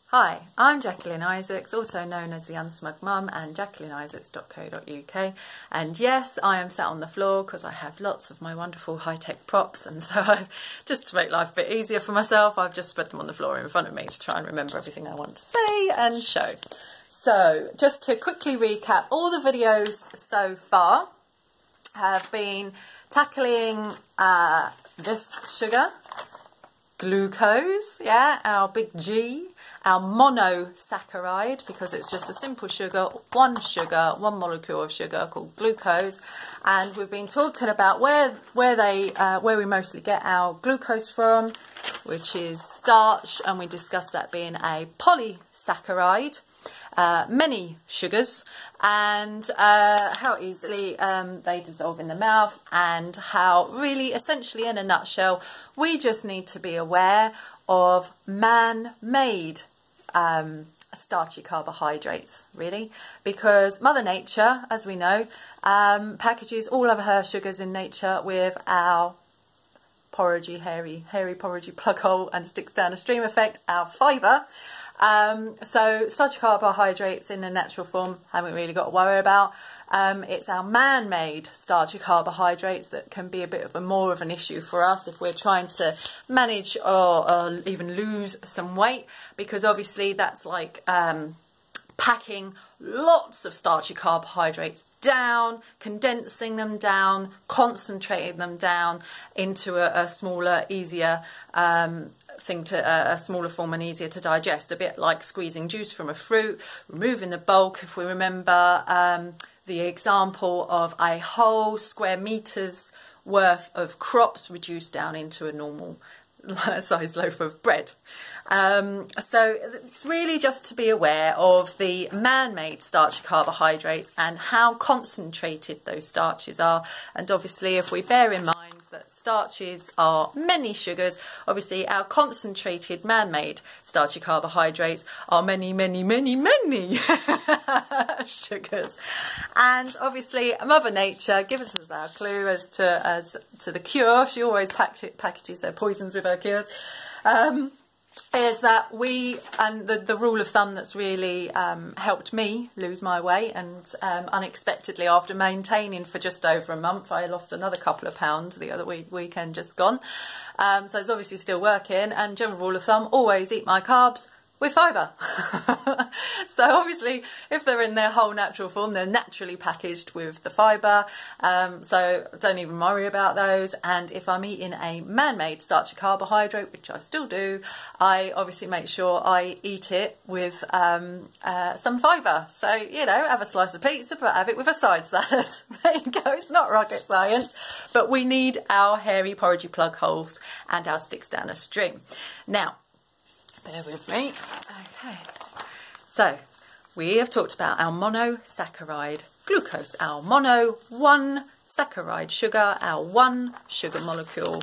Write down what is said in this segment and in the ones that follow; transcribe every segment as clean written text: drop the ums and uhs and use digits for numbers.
Hi, I'm Jacqueline Isaacs, also known as the Unsmug Mum and jacquelineisaacs.co.uk, and yes, I am sat on the floor because I have lots of my wonderful high-tech props, and so just to make life a bit easier for myself, I've just spread them on the floor in front of me to try and remember everything I want to say and show. So just to quickly recap, all the videos so far have been tackling this sugar, glucose, yeah, our big G, our monosaccharide, because it's just a simple sugar, one molecule of sugar called glucose. And we've been talking about where we mostly get our glucose from, which is starch, and we discussed that being a polysaccharide, many sugars, and how easily they dissolve in the mouth, and how really essentially in a nutshell we just need to be aware of man-made starchy carbohydrates, really, because Mother Nature, as we know, packages all of her sugars in nature with our porridgy, hairy porridgy plug hole and sticks down a stream effect, our fibre. So starchy carbohydrates in the natural form haven't really got to worry about. It's our man-made starchy carbohydrates that can be a bit of more of an issue for us if we're trying to manage or even lose some weight, because obviously that's like packing lots of starchy carbohydrates down, condensing them down, concentrating them down into a smaller, easier a smaller form and easier to digest, a bit like squeezing juice from a fruit, removing the bulk. If we remember the example of a whole square meters worth of crops reduced down into a normal size loaf of bread. So it's really just to be aware of the man-made starchy carbohydrates and how concentrated those starches are. And obviously, if we bear in mind that starches are many sugars, obviously our concentrated man-made starchy carbohydrates are many sugars. And obviously Mother Nature gives us our clue as to the cure. She always packages her poisons with her cures. Is that the rule of thumb that's really helped me lose my weight, and unexpectedly after maintaining for just over a month I lost another couple of pounds the other weekend just gone, so it's obviously still working. And general rule of thumb, always eat my carbs with fibre. So obviously if they're in their whole natural form, they're naturally packaged with the fibre, so don't even worry about those. And if I'm eating a man-made starchy carbohydrate, which I still do, I obviously make sure I eat it with some fibre. So, you know, have a slice of pizza, but have it with a side salad. There you go, it's not rocket science, but we need our hairy porridgy plug holes and our sticks down a string. Now, bear with me. Okay, so we have talked about our monosaccharide glucose, our one saccharide sugar, our one sugar molecule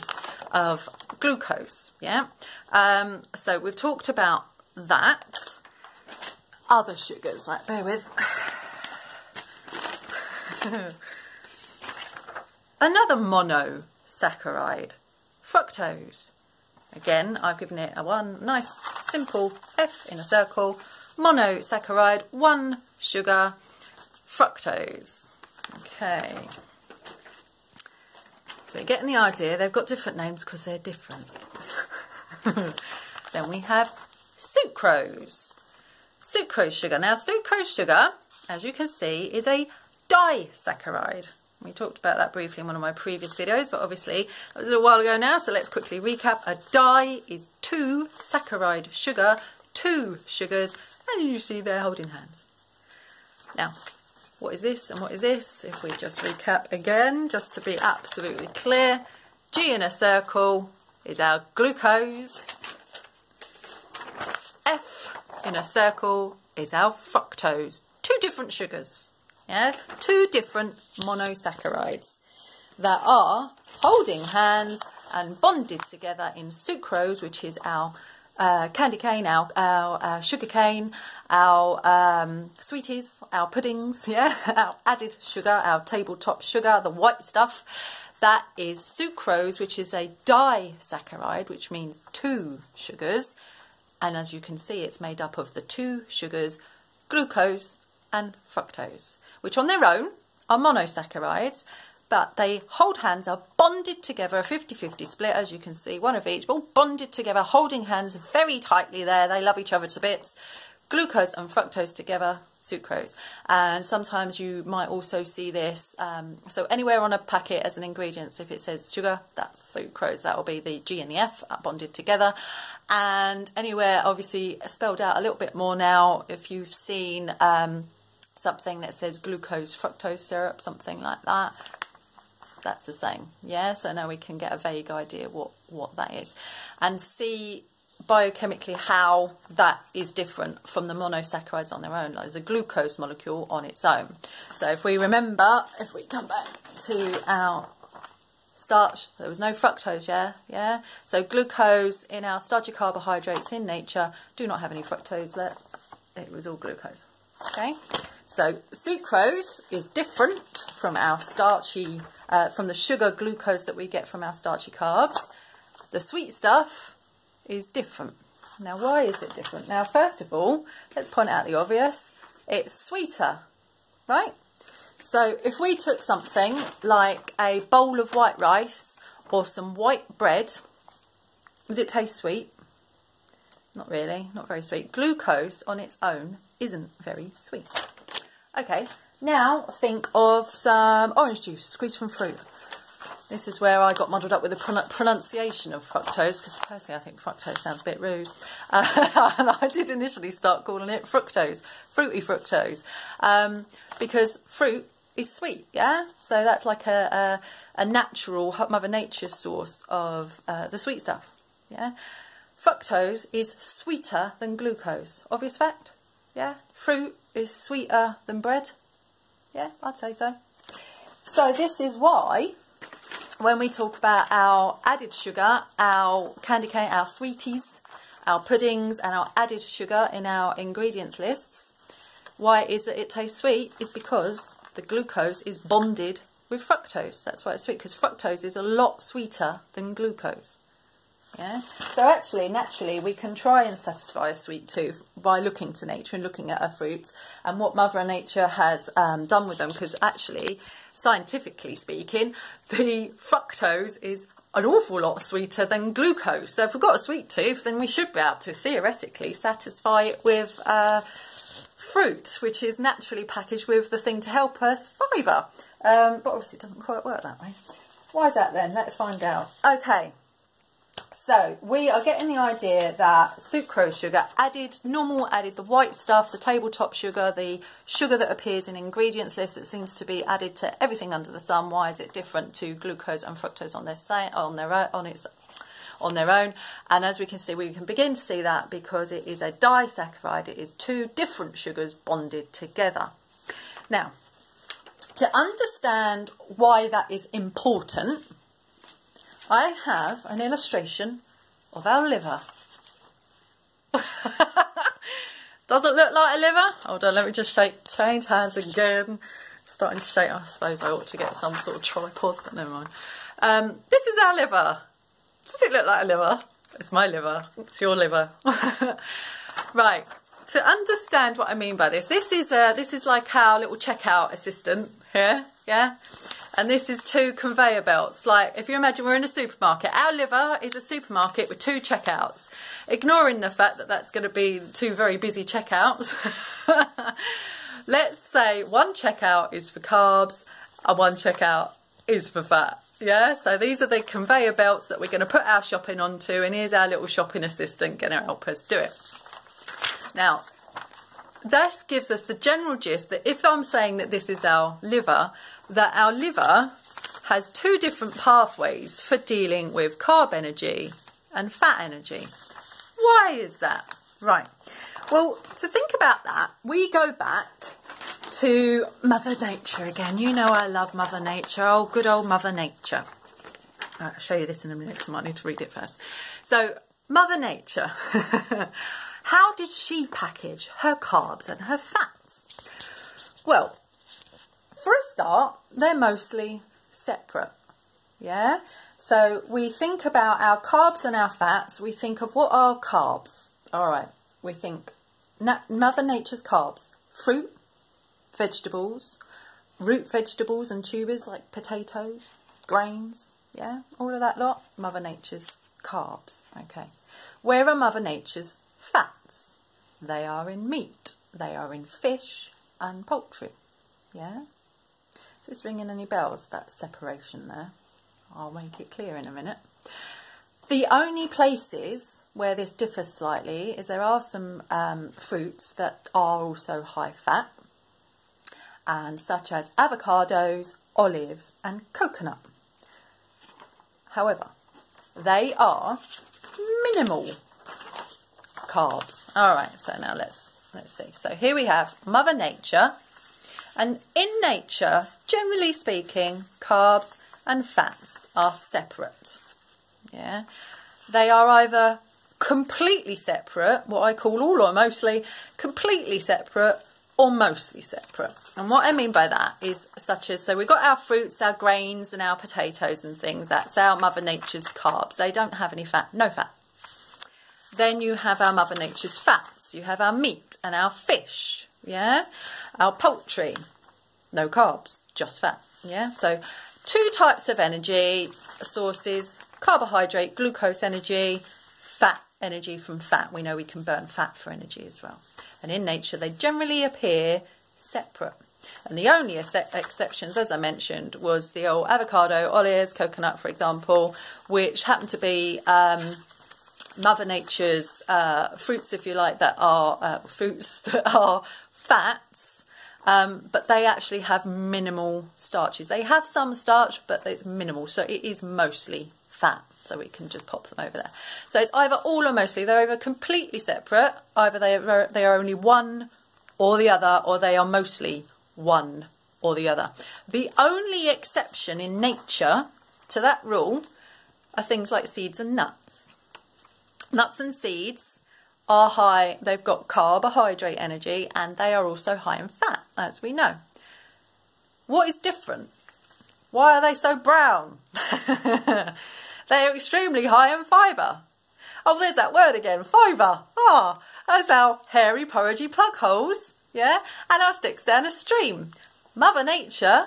of glucose. Yeah. So we've talked about that. Other sugars, right? Bear with. Another monosaccharide, fructose. Again, I've given it a one nice simple F in a circle. Monosaccharide, one sugar, fructose. Okay. So you're getting the idea. They've got different names because they're different. Then we have sucrose. Sucrose sugar. Now, sucrose sugar, as you can see, is a disaccharide. We talked about that briefly in one of my previous videos, but obviously that was a little while ago now, so let's quickly recap. A di is two saccharide sugar, two sugars, and you see they're holding hands. Now, what is this and what is this? If we just recap again, just to be absolutely clear, G in a circle is our glucose, F in a circle is our fructose, two different sugars. Yeah, two different monosaccharides that are holding hands and bonded together in sucrose, which is our candy cane, our sugar cane, our sweeties, our puddings, yeah, our added sugar, our tabletop sugar, the white stuff. That is sucrose, which is a disaccharide, which means two sugars. And as you can see, it's made up of the two sugars, glucose and fructose, which on their own are monosaccharides, but they hold hands, are bonded together, a 50-50 split, as you can see, one of each, but all bonded together, holding hands very tightly there. They love each other to bits. Glucose and fructose together, sucrose. And sometimes you might also see this, so anywhere on a packet as an ingredient, so if it says sugar, that's sucrose, that will be the G and the F bonded together. And anywhere, obviously spelled out a little bit more now, if you've seen something that says glucose fructose syrup, something like that, that's the same. Yeah, so now we can get a vague idea what that is and see biochemically how that is different from the monosaccharides on their own. Like there's a glucose molecule on its own. So if we remember, if we come back to our starch, there was no fructose, yeah. So glucose in our starchy carbohydrates in nature do not have any fructose there. It was all glucose. Okay, so sucrose is different from our starchy, from the sugar glucose that we get from our starchy carbs. The sweet stuff is different. Now, why is it different? Now, first of all, let's point out the obvious. It's sweeter, right? So if we took something like a bowl of white rice or some white bread, would it taste sweet? Not really, not very sweet. Glucose on its own isn't very sweet. Okay, now think of some orange juice squeezed from fruit. This is where I got muddled up with the pronunciation of fructose, because personally I think fructose sounds a bit rude. And I did initially start calling it fructose, fruity fructose, because fruit is sweet, yeah? So that's like a natural Mother Nature source of the sweet stuff, yeah? Fructose is sweeter than glucose. Obvious fact, yeah? Fruit is sweeter than bread. Yeah, I'd say so. So this is why when we talk about our added sugar, our candy cane, our sweeties, our puddings and our added sugar in our ingredients lists, why is it tastes sweet is because the glucose is bonded with fructose. That's why it's sweet, because fructose is a lot sweeter than glucose. Yeah. So actually, naturally, we can try and satisfy a sweet tooth by looking to nature and looking at our fruits and what Mother Nature has done with them, because actually, scientifically speaking, the fructose is an awful lot sweeter than glucose. So if we've got a sweet tooth, then we should be able to theoretically satisfy it with fruit, which is naturally packaged with the thing to help us, fibre. But obviously it doesn't quite work that way. Why is that then? Let's find out. Okay. So we are getting the idea that sucrose sugar added, the white stuff, the tabletop sugar, the sugar that appears in ingredients list that seems to be added to everything under the sun. Why is it different to glucose and fructose on their own? And as we can see, we can begin to see that because it is a disaccharide. It is two different sugars bonded together. Now, to understand why that is important, I have an illustration of our liver. Does it look like a liver? Hold on, let me just change hands again. Starting to shake. I suppose I ought to get some sort of tripod, but never mind. This is our liver. Does it look like a liver? It's my liver. It's your liver. Right. To understand what I mean by this is like our little checkout assistant here. Yeah. And this is two conveyor belts. Like, if you imagine we're in a supermarket, our liver is a supermarket with two checkouts. Ignoring the fact that that's going to be two very busy checkouts. Let's say one checkout is for carbs and one checkout is for fat. Yeah, so these are the conveyor belts that we're going to put our shopping onto, and here's our little shopping assistant going to help us do it. Now, this gives us the general gist that if I'm saying that this is our liver, that our liver has two different pathways for dealing with carb energy and fat energy. Why is that? Right. Well, to think about that, we go back to Mother Nature again. You know I love Mother Nature. Oh, good old Mother Nature. I'll show you this in a minute because I might need to read it first. So, Mother Nature. How did she package her carbs and her fats? Well, for a start, they're mostly separate, yeah? So we think about our carbs and our fats, we think of what are carbs? All right, we think Mother Nature's carbs, fruit, vegetables, root vegetables and tubers like potatoes, grains, yeah, all of that lot, Mother Nature's carbs, okay. Where are Mother Nature's fats? They are in meat, they are in fish and poultry, yeah. Is this ringing any bells, that separation there? I'll make it clear in a minute. The only places where this differs slightly is there are some fruits that are also high fat, and such as avocados, olives and coconut. However, they are minimal carbs. All right, so now let's see. So here we have Mother Nature, and in nature, generally speaking, carbs and fats are separate. Yeah, they are either completely separate, what I call all or mostly, completely separate or mostly separate. And what I mean by that is such as, so we've got our fruits, our grains and our potatoes and things. That's our Mother Nature's carbs. They don't have any fat, no fat. Then you have our Mother Nature's fats. You have our meat and our fish, yeah? Our poultry, no carbs, just fat, yeah? So two types of energy sources, carbohydrate, glucose energy, fat energy from fat. We know we can burn fat for energy as well. And in nature, they generally appear separate. And the only exceptions, as I mentioned, was the old avocado, olives, coconut, for example, which happen to be Mother Nature's fruits, if you like, that are fruits that are fats, but they actually have minimal starches. They have some starch, but it's minimal, so it is mostly fat. So we can just pop them over there. So it's either all or mostly. They're either completely separate, either they are only one or the other, or they are mostly one or the other. The only exception in nature to that rule are things like seeds and nuts. Nuts and seeds are high, they've got carbohydrate energy, and they are also high in fat, as we know. What is different? Why are they so brown? They are extremely high in fibre. Oh, there's that word again, fibre. Ah, that's our hairy, porridgey plug holes, yeah, and our sticks down a stream. Mother Nature,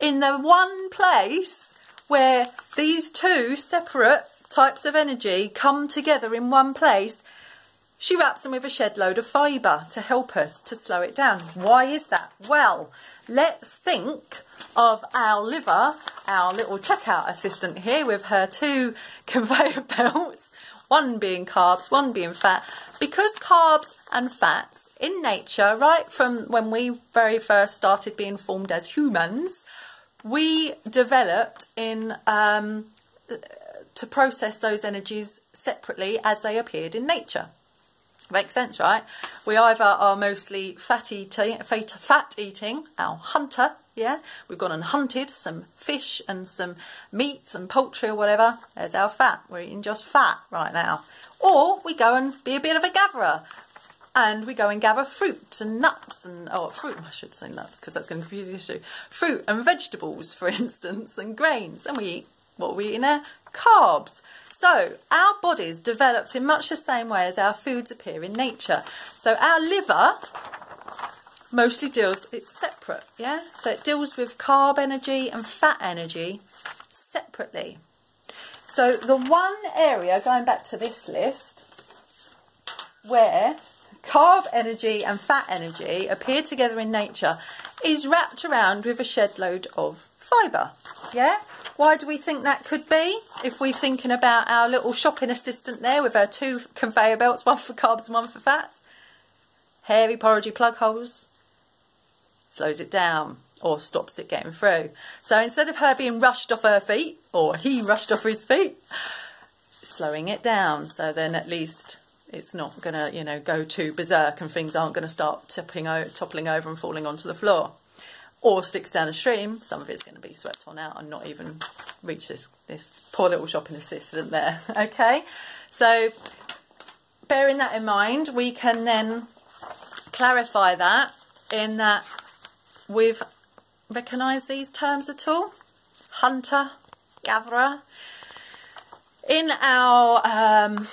in the one place where these two separate types of energy come together in one place, she wraps them with a shed load of fibre to help us to slow it down. Why is that? Well, let's think of our liver, our little checkout assistant here with her two conveyor belts, one being carbs, one being fat. Because carbs and fats in nature, right from when we very first started being formed as humans, we developed in to process those energies separately as they appeared in nature. Makes sense, right? We either are mostly fat eating, our hunter, yeah? We've gone and hunted some fish and some meat and poultry or whatever. There's our fat. We're eating just fat right now. Or we go and be a bit of a gatherer. And we go and gather fruit and nuts and, oh, fruit, I should say nuts because that's going to confuse the issue. Fruit and vegetables, for instance, and grains. And we eat, what are we eating there? Carbs. So our bodies developed in much the same way as our foods appear in nature. So our liver mostly deals, it's separate, yeah? So it deals with carb energy and fat energy separately. So the one area, going back to this list, where carb energy and fat energy appear together in nature is wrapped around with a shed load of fibre, yeah? Why do we think that could be? If we're thinking about our little shopping assistant there with her two conveyor belts, one for carbs and one for fats. Hairy, porridgey plug holes. Slows it down or stops it getting through. So instead of her being rushed off her feet, or he rushed off his feet, slowing it down. So then at least it's not going to, you know, go too berserk and things aren't going to start toppling over and falling onto the floor. Or sticks down a stream, some of it's going to be swept on out and not even reach this poor little shopping assistant there, okay? So, bearing that in mind, we can then clarify that in that we've recognised these terms at all. Hunter, gatherer. In our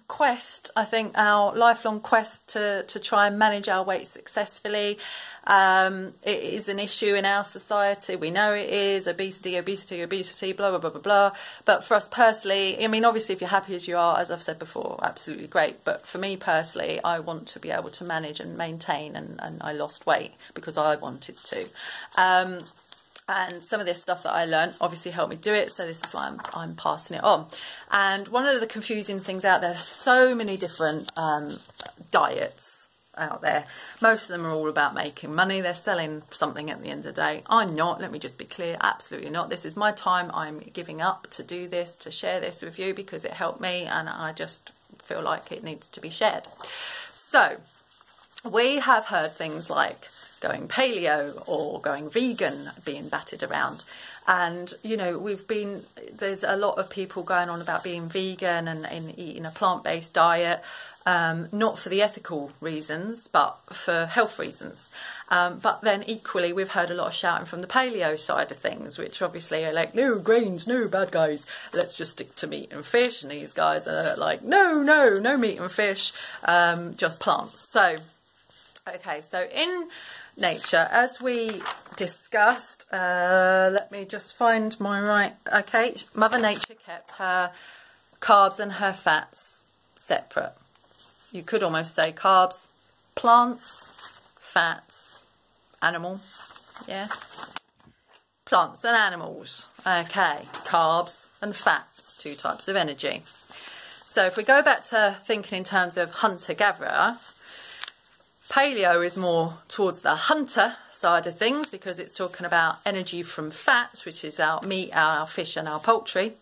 quest, I think our lifelong quest to try and manage our weight successfully. It is an issue in our society. We know it is. Obesity, blah, blah, blah, blah, blah. But for us personally, I mean, obviously, if you're happy as you are, as I've said before, absolutely great. But for me personally, I want to be able to manage and maintain, and I lost weight because I wanted to. And some of this stuff that I learned obviously helped me do it, so this is why I'm passing it on. And one of the confusing things out there, so many different diets out there. Most of them are all about making money. They're selling something at the end of the day. I'm not, let me just be clear, absolutely not. This is my time. I'm giving up to do this, to share this with you, because it helped me and I just feel like it needs to be shared. So we have heard things like going paleo or going vegan being batted around, and you know, there's a lot of people going on about being vegan and eating a plant-based diet, not for the ethical reasons but for health reasons, but then equally we've heard a lot of shouting from the paleo side of things, which obviously are like, no grains, no bad guys, let's just stick to meat and fish, and these guys are like, no meat and fish, just plants. So okay, so in nature, as we discussed, let me just find my right, okay, Mother Nature kept her carbs and her fats separate. You could almost say carbs, plants, fats, animal, yeah, plants and animals, okay, carbs and fats, two types of energy. So if we go back to thinking in terms of hunter-gatherer, paleo is more towards the hunter side of things because it's talking about energy from fats, which is our meat, our fish and our poultry.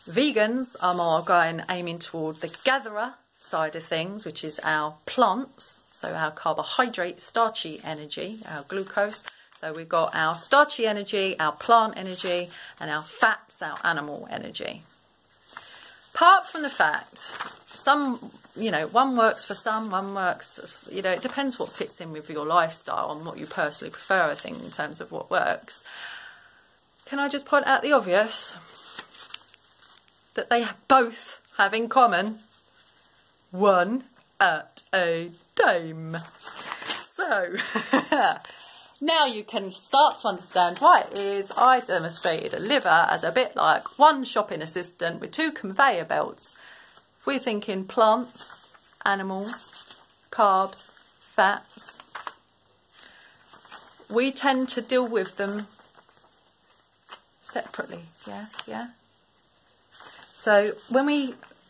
Vegans are more aiming toward the gatherer side of things, which is our plants, so our carbohydrate, starchy energy, our glucose. So we've got our starchy energy, our plant energy, and our fats, our animal energy. Apart from the fact, some, you know, one works for some, one works, you know, it depends what fits in with your lifestyle and what you personally prefer, I think, in terms of what works. Can I just point out the obvious? That they both have in common one at a time. So, now you can start to understand why it is I demonstrated a liver as a bit like one shopping assistant with two conveyor belts. If we're thinking plants, animals, carbs, fats, we tend to deal with them separately, yeah. So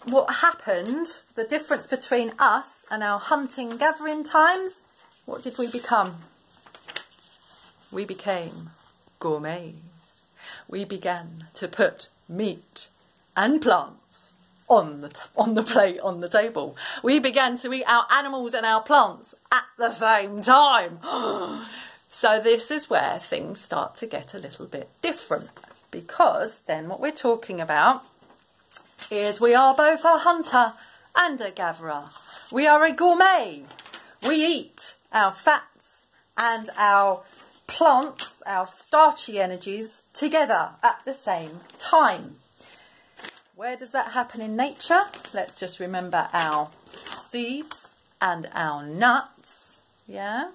what happened, the difference between us and our hunting gathering times, what did we become? We became gourmets. We began to put meat and plants on the plate, on the table. We began to eat our animals and our plants at the same time. So this is where things start to get a little bit different, because then what we're talking about is we are both a hunter and a gatherer. We are a gourmet. We eat our fats and our plants, our starchy energies, together at the same time. Where does that happen in nature? Let's just remember our seeds and our nuts, yeah?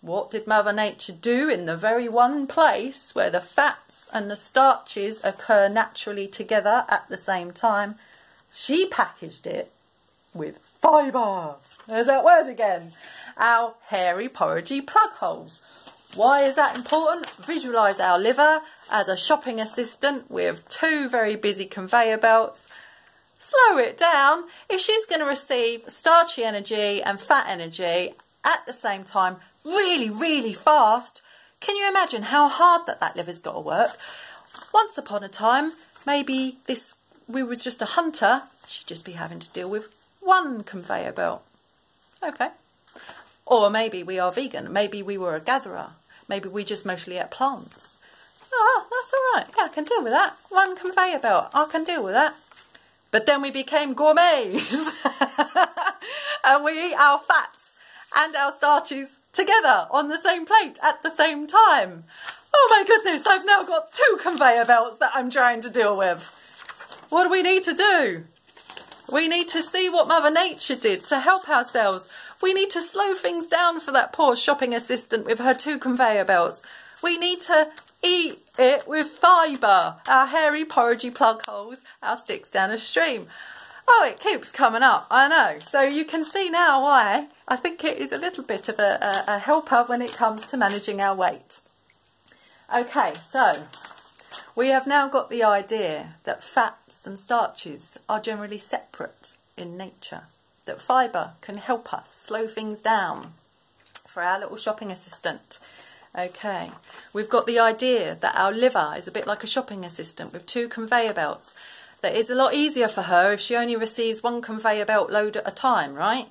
What did Mother Nature do in the very one place where the fats and the starches occur naturally together at the same time? She packaged it with fibre. There's that word again. Our hairy, porridgey plug holes. Why is that important? Visualise our liver as a shopping assistant with two very busy conveyor belts. Slow it down. If she's going to receive starchy energy and fat energy at the same time, really, really fast, can you imagine how hard that liver's got to work? Once upon a time, maybe we was just a hunter, she'd just be having to deal with one conveyor belt. Okay. Or maybe we are vegan, maybe we were a gatherer, maybe we just mostly ate plants. Oh, that's all right, yeah, I can deal with that. One conveyor belt, I can deal with that. But then we became gourmets and we eat our fats and our starches together on the same plate at the same time. Oh my goodness, I've now got two conveyor belts that I'm trying to deal with. What do we need to do? We need to see what Mother Nature did to help ourselves. We need to slow things down for that poor shopping assistant with her 2 conveyor belts. We need to eat it with fibre. Our hairy, porridgey plug holes, our sticks down a stream. Oh, it keeps coming up, I know. So you can see now why I think it is a little bit of a helper when it comes to managing our weight. Okay, so we have now got the idea that fats and starches are generally separate in nature, that fibre can help us slow things down for our little shopping assistant. Okay, we've got the idea that our liver is a bit like a shopping assistant with 2 conveyor belts. That is a lot easier for her if she only receives 1 conveyor belt load at a time, right?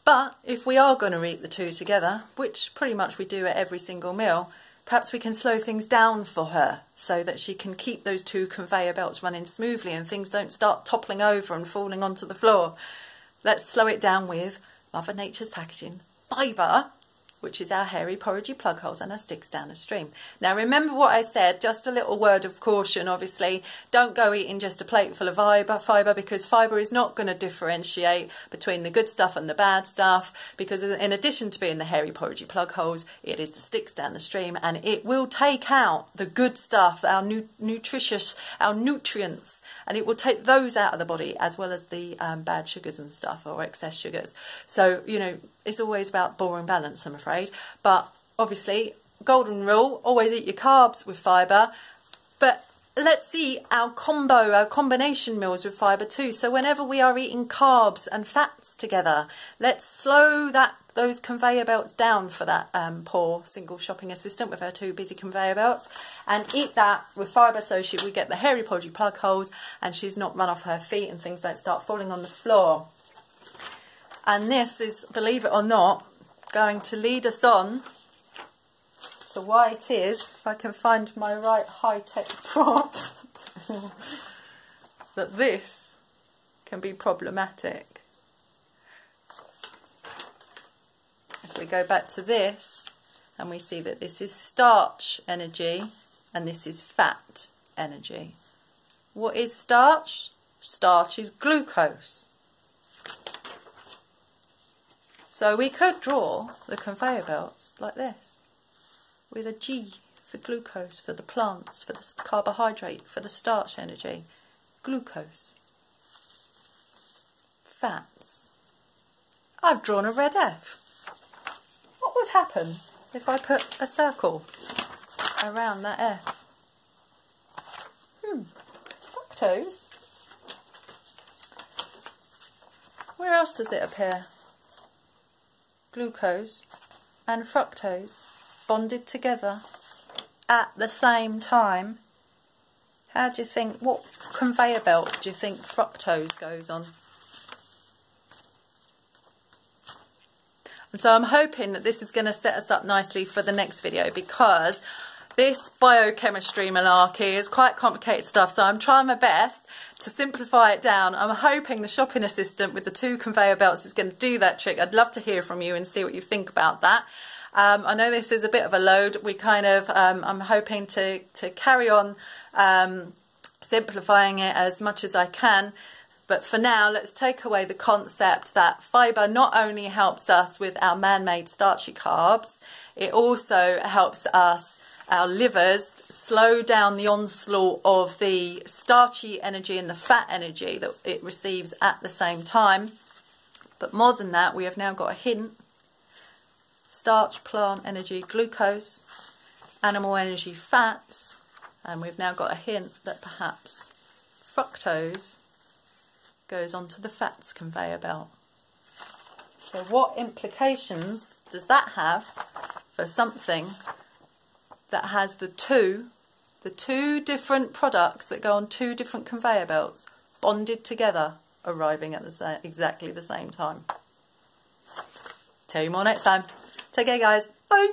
But if we are going to eat the 2 together, which pretty much we do at every single meal, perhaps we can slow things down for her so that she can keep those 2 conveyor belts running smoothly and things don't start toppling over and falling onto the floor. Let's slow it down with Mother Nature's packaging, fibre, which is our hairy, porridgey plug holes and our sticks down the stream. Now remember what I said, just a little word of caution obviously, don't go eating just a plate full of fibre because fibre is not going to differentiate between the good stuff and the bad stuff, because in addition to being the hairy, porridgey plug holes, it is the sticks down the stream and it will take out the good stuff, our nutritious, our nutrients, and it will take those out of the body as well as the bad sugars and stuff or excess sugars. So, you know, it's always about boring balance, I'm afraid. But obviously, golden rule, always eat your carbs with fibre. But let's eat our combination meals with fibre too. So whenever we are eating carbs and fats together, let's slow those conveyor belts down for that poor single shopping assistant with her 2 busy conveyor belts, and eat that with fibre so we get the hairy, podgy plug holes and she's not run off her feet and things don't start falling on the floor. And this is, believe it or not, going to lead us on to why it is, if I can find my right high-tech prop, that this can be problematic. If we go back to this and we see that this is starch energy and this is fat energy. What is starch? Starch is glucose. So we could draw the conveyor belts like this, with a G for glucose, for the plants, for the carbohydrate, for the starch energy. Glucose. Fats. I've drawn a red F. What would happen if I put a circle around that F? Fructose. Where else does it appear? Glucose and fructose bonded together at the same time. How do you think, what conveyor belt do you think fructose goes on? And so I'm hoping that this is going to set us up nicely for the next video, because this biochemistry malarkey is quite complicated stuff, so I'm trying my best to simplify it down. I'm hoping the shopping assistant with the 2 conveyor belts is going to do that trick. I'd love to hear from you and see what you think about that. I know this is a bit of a load. We kind of, I'm hoping to carry on simplifying it as much as I can. But for now, let's take away the concept that fibre not only helps us with our man-made starchy carbs, it also helps us, our livers, slow down the onslaught of the starchy energy and the fat energy that it receives at the same time. But more than that, we have now got a hint. Starch, plant energy, glucose, animal energy, fats, and we've now got a hint that perhaps fructose goes onto the fats conveyor belt. So what implications does that have for something that has the two different products that go on 2 different conveyor belts bonded together, arriving at exactly the same time? Tell you more next time. Take care, guys. Bye.